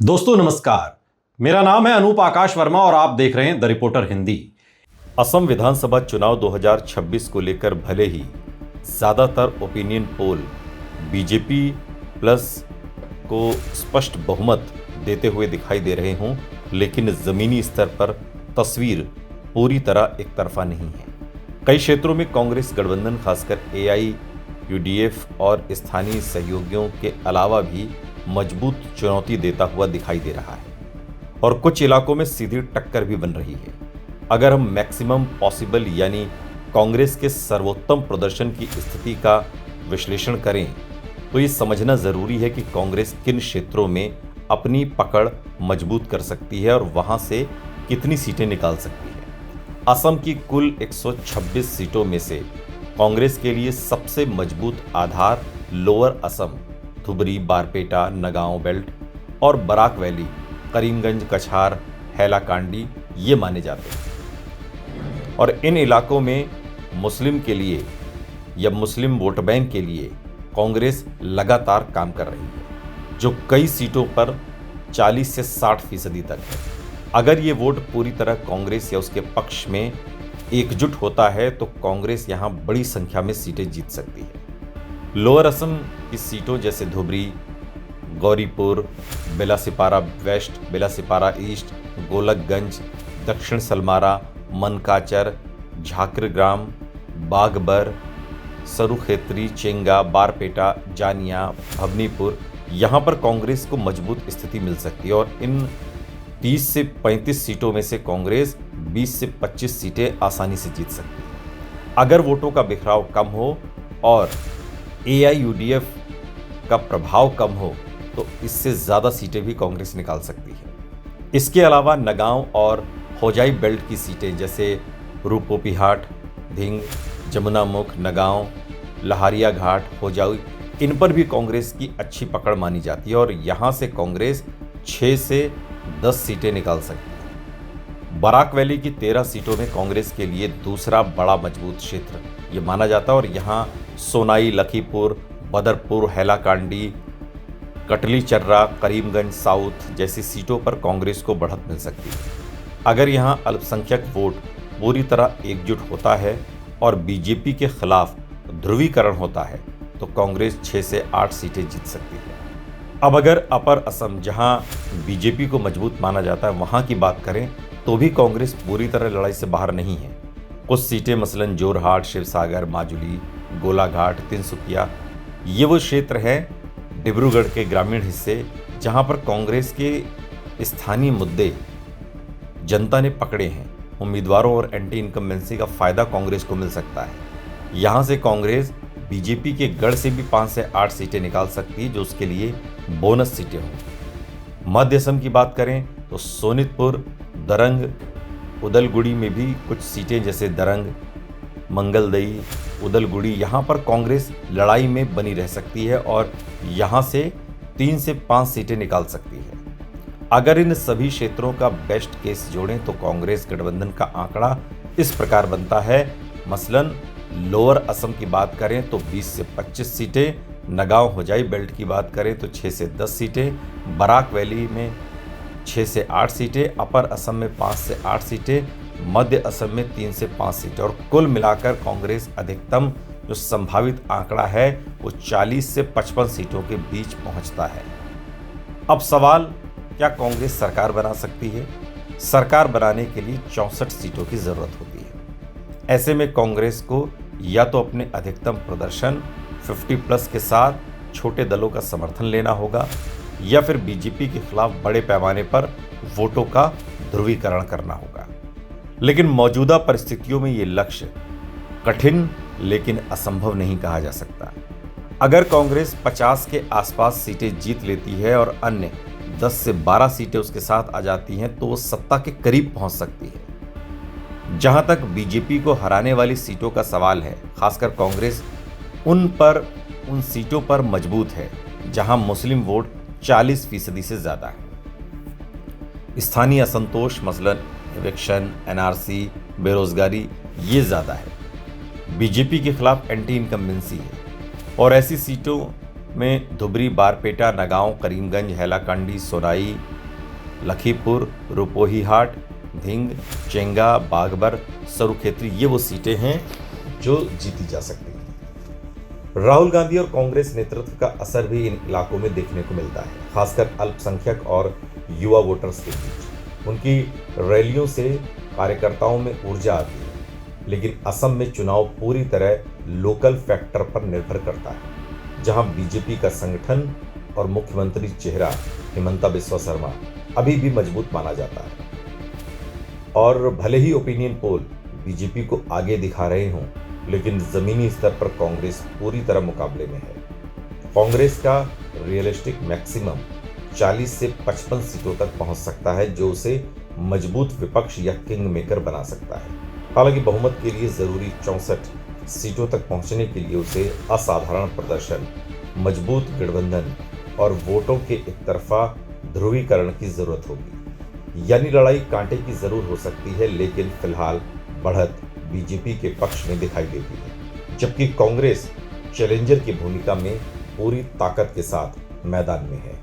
दोस्तों नमस्कार, मेरा नाम है अनूप आकाश वर्मा और आप देख रहे हैं द रिपोर्टर हिंदी। असम विधानसभा चुनाव 2026 को लेकर भले ही ज़्यादातर ओपिनियन पोल बीजेपी प्लस को स्पष्ट बहुमत देते हुए दिखाई दे रहे हों, लेकिन ज़मीनी स्तर पर तस्वीर पूरी तरह एक तरफा नहीं है। कई क्षेत्रों में कांग्रेस गठबंधन खासकर AIUDF और स्थानीय सहयोगियों के अलावा भी मजबूत चुनौती देता हुआ दिखाई दे रहा है और कुछ इलाकों में सीधी टक्कर भी बन रही है। अगर हम मैक्सिमम पॉसिबल यानी कांग्रेस के सर्वोत्तम प्रदर्शन की स्थिति का विश्लेषण करें तो ये समझना जरूरी है कि कांग्रेस किन क्षेत्रों में अपनी पकड़ मजबूत कर सकती है और वहां से कितनी सीटें निकाल सकती है। असम की कुल 126 सीटों में से कांग्रेस के लिए सबसे मजबूत आधार लोअर असम, धुबरी, बारपेटा, नगांव बेल्ट और बराक वैली, करीमगंज, कछार, हैलाकांडी ये माने जाते हैं। और इन इलाकों में मुस्लिम के लिए या मुस्लिम वोट बैंक के लिए कांग्रेस लगातार काम कर रही है, जो कई सीटों पर 40 से 60% तक है। अगर ये वोट पूरी तरह कांग्रेस या उसके पक्ष में एकजुट होता है तो कांग्रेस यहाँ बड़ी संख्या में सीटें जीत सकती है। लोअर असम की सीटों जैसे धुबरी, गौरीपुर, बेलासिपारा वेस्ट, बेलासिपारा ईस्ट, गोलकगंज, दक्षिण सलमारा, मनकाचर, झाकरग्राम, बागबर, सरुखेत्री, चेंगा, बारपेटा, जानिया, भवनीपुर, यहाँ पर कांग्रेस को मजबूत स्थिति मिल सकती है और इन 30 से 35 सीटों में से कांग्रेस 20 से 25 सीटें आसानी से जीत सकती है। अगर वोटों का बिखराव कम हो और AIUDF का प्रभाव कम हो तो इससे ज़्यादा सीटें भी कांग्रेस निकाल सकती है। इसके अलावा नगांव और होजाई बेल्ट की सीटें जैसे रूपोपीहाट, धिंग, जमुनामुख, नगांव, लहारिया घाट, होजाई, इन पर भी कांग्रेस की अच्छी पकड़ मानी जाती है और यहाँ से कांग्रेस 6 से 10 सीटें निकाल सकती है। बराक वैली की 13 सीटों में कांग्रेस के लिए दूसरा बड़ा मजबूत क्षेत्र ये माना जाता है और यहाँ सोनाई, लखीपुर, बदरपुर, हैलाकांडी, कटली चर्रा, करीमगंज साउथ जैसी सीटों पर कांग्रेस को बढ़त मिल सकती है। अगर यहाँ अल्पसंख्यक वोट पूरी तरह एकजुट होता है और बीजेपी के खिलाफ ध्रुवीकरण होता है तो कांग्रेस 6 से 8 सीटें जीत सकती है। अब अगर अपर असम जहाँ बीजेपी को मजबूत माना जाता है वहाँ की बात करें तो भी कांग्रेस पूरी तरह लड़ाई से बाहर नहीं है। कुछ सीटें मसलन जोरहाट, शिवसागर, माजुली, गोलाघाट, तिनसुकिया ये वो क्षेत्र हैं डिब्रूगढ़ के ग्रामीण हिस्से जहां पर कांग्रेस के स्थानीय मुद्दे जनता ने पकड़े हैं। उम्मीदवारों और एंटी इनकम्बेंसी का फायदा कांग्रेस को मिल सकता है। यहां से कांग्रेस बीजेपी के गढ़ से भी 5 से 8 सीटें निकाल सकती है, जो उसके लिए बोनस सीटें होंगी। मध्य असम की बात करें तो सोनितपुर, दरंग, उदलगुड़ी में भी कुछ सीटें जैसे दरंग, मंगलदई, उदलगुड़ी यहाँ पर कांग्रेस लड़ाई में बनी रह सकती है और यहाँ से 3 से 5 सीटें निकाल सकती है। अगर इन सभी क्षेत्रों का बेस्ट केस जोड़ें तो कांग्रेस गठबंधन का आंकड़ा इस प्रकार बनता है। मसलन लोअर असम की बात करें तो 20 से 25 सीटें, नगांव होजाई बेल्ट की बात करें तो 6 से 10 सीटें, बराक वैली में 6 से 8 सीटें, अपर असम में 5 से 8 सीटें, मध्य असम में 3 से 5 सीटें और कुल मिलाकर कांग्रेस अधिकतम जो संभावित आंकड़ा है वो 40 से 55 सीटों के बीच पहुंचता है। अब सवाल, क्या कांग्रेस सरकार बना सकती है? सरकार बनाने के लिए 64 सीटों की जरूरत होती है। ऐसे में कांग्रेस को या तो अपने अधिकतम प्रदर्शन 50+ के साथ छोटे दलों का समर्थन लेना होगा या फिर बीजेपी के खिलाफ बड़े पैमाने पर वोटों का ध्रुवीकरण करना होगा। लेकिन मौजूदा परिस्थितियों में ये लक्ष्य कठिन लेकिन असंभव नहीं कहा जा सकता। अगर कांग्रेस 50 के आसपास सीटें जीत लेती है और अन्य 10 से 12 सीटें उसके साथ आ जाती हैं तो वो सत्ता के करीब पहुंच सकती है। जहां तक बीजेपी को हराने वाली सीटों का सवाल है, खासकर कांग्रेस उन सीटों पर मजबूत है जहां मुस्लिम वोट 40% से ज्यादा है। स्थानीय असंतोष मसलन इलेक्शन, NRC, बेरोजगारी ये ज्यादा है। बीजेपी के खिलाफ एंटी इनकम्बेंसी है और ऐसी सीटों में धुबरी, बारपेटा, नगांव, करीमगंज, हैलाकंडी, सोनाई, लखीमपुर, रुपोहीहाट, धिंग, चेंगा, बागबर, सरुखेत्री, ये वो सीटें हैं जो जीती जा सकती हैं। राहुल गांधी और कांग्रेस नेतृत्व का असर भी इन इलाकों में देखने को मिलता है, खासकर अल्पसंख्यक और युवा वोटर्स के बीच। उनकी रैलियों से कार्यकर्ताओं में ऊर्जा आती है, लेकिन असम में चुनाव पूरी तरह लोकल फैक्टर पर निर्भर करता है, जहां बीजेपी का संगठन और मुख्यमंत्री चेहरा हिमंता बिस्वा शर्मा अभी भी मजबूत माना जाता है। और भले ही ओपिनियन पोल बीजेपी को आगे दिखा रहे हों, लेकिन जमीनी स्तर पर कांग्रेस पूरी तरह मुकाबले में है। कांग्रेस का रियलिस्टिक मैक्सिमम 40 से 55 सीटों तक पहुंच सकता है, जो उसे मजबूत विपक्ष या किंग मेकर बना सकता है। हालांकि बहुमत के लिए जरूरी 64 सीटों तक पहुंचने के लिए उसे असाधारण प्रदर्शन, मजबूत गठबंधन और वोटों के एक तरफा ध्रुवीकरण की जरूरत होगी। यानी लड़ाई कांटे की जरूर हो सकती है, लेकिन फिलहाल बढ़त बीजेपी के पक्ष में दिखाई देती है, जबकि कांग्रेस चैलेंजर की भूमिका में पूरी ताकत के साथ मैदान में है।